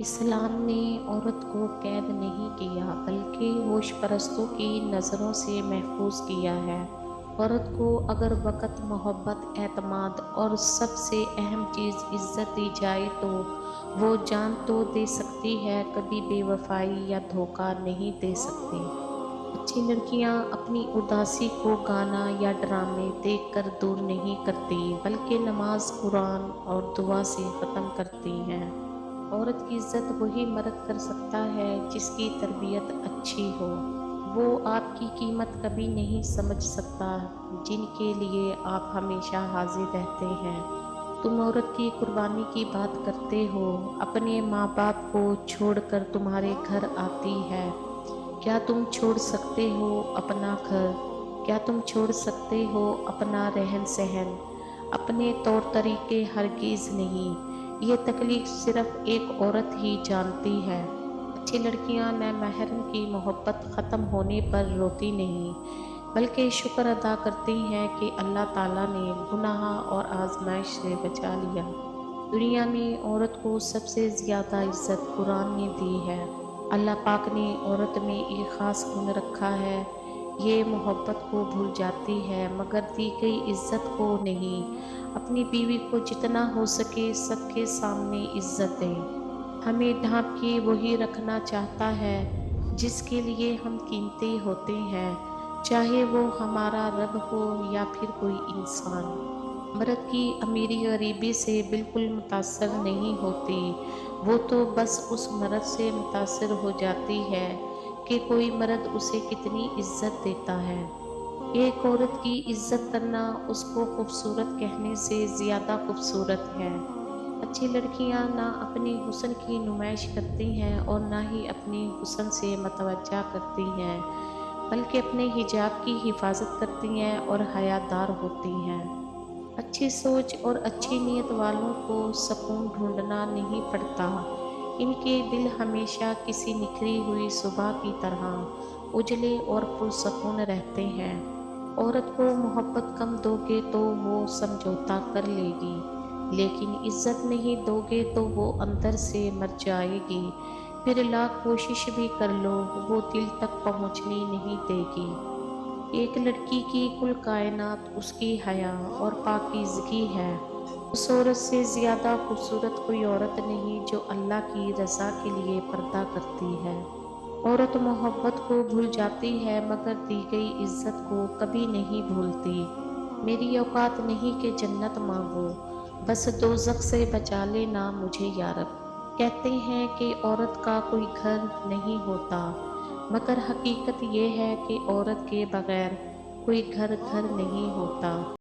اسلام نے عورت کو قید نہیں کیا بلکہ ہوش پرستوں کی نظروں سے محفوظ کیا ہے۔ عورت کو اگر وقت، محبت، اعتماد اور سب سے اہم چیز عزت دی جائے تو وہ جان تو دے سکتی ہے، کبھی بے وفائی یا دھوکہ نہیں دے سکتی۔ اچھی لڑکیاں اپنی اداسی کو گانا یا ڈرامے دیکھ کر دور نہیں کرتی بلکہ نماز، قرآن اور دعا سے ختم کرتی ہیں۔ عورت کی عزت وہی مرد کر سکتا ہے جس کی تربیت اچھی ہو۔ وہ آپ کی قیمت کبھی نہیں سمجھ سکتا جن کے لیے آپ ہمیشہ حاضر رہتے ہیں۔ تم عورت کی قربانی کی بات کرتے ہو، اپنے ماں باپ کو چھوڑ کر تمہارے گھر آتی ہے۔ کیا تم چھوڑ سکتے ہو اپنا گھر؟ کیا تم چھوڑ سکتے ہو اپنا رہن سہن، اپنے طور طریقے؟ ہرگز نہیں۔ یہ تکلیف صرف ایک عورت ہی جانتی ہے۔ اچھی لڑکیاں نامحرم کی محبت ختم ہونے پر روتی نہیں بلکہ شکر ادا کرتی ہیں کہ اللہ تعالیٰ نے گناہ اور آزمائش سے بچا لیا۔ دنیا میں عورت کو سب سے زیادہ عزت قرآن نے دی ہے۔ اللہ پاک نے عورت میں ایک خاص گن رکھا ہے، یہ محبت کو بھول جاتی ہے مگر دی گئی عزت کو نہیں۔ اپنی بیوی کو جتنا ہو سکے سب کے سامنے عزت دیں۔ ہمیں ڈھانپ کے وہی رکھنا چاہتا ہے جس کے لیے ہم قیمتی ہوتے ہیں، چاہے وہ ہمارا رب ہو یا پھر کوئی انسان۔ مرد کی امیری غریبی سے بالکل متاثر نہیں ہوتی، وہ تو بس اس مرد سے متاثر ہو جاتی ہے کہ کوئی مرد اسے کتنی عزت دیتا ہے۔ ایک عورت کی عزت کرنا اس کو خوبصورت کہنے سے زیادہ خوبصورت ہے۔ اچھی لڑکیاں نہ اپنے حسن کی نمائش کرتی ہیں اور نہ ہی اپنے حسن سے متوجہ کرتی ہیں بلکہ اپنے حجاب کی حفاظت کرتی ہیں اور حیا دار ہوتی ہیں۔ اچھی سوچ اور اچھی نیت والوں کو سکون ڈھونڈنا نہیں پڑتا، ان کے دل ہمیشہ کسی نکھری ہوئی صبح کی طرح اجلے اور پرسکون رہتے ہیں۔ عورت کو محبت کم دو گے تو وہ سمجھوتا کر لے گی، لیکن عزت نہیں دو گے تو وہ اندر سے مر جائے گی، پھر لاکھ کوشش بھی کر لو وہ دل تک پہنچنے نہیں دے گی۔ ایک لڑکی کی کل کائنات اس کی حیا اور پاکیزگی ہے۔ اس عورت سے زیادہ خوبصورت کوئی عورت نہیں جو اللہ کی رضا کے لیے پردہ کرتی ہے۔ عورت محبت کو بھول جاتی ہے مگر دی گئی عزت کو کبھی نہیں بھولتی۔ میری اوقات نہیں کہ جنت مانگو، بس دوزخ سے بچا لینا مجھے یا رب۔ کہتے ہیں کہ عورت کا کوئی گھر نہیں ہوتا مگر حقیقت یہ ہے کہ عورت کے بغیر کوئی گھر نہیں ہوتا۔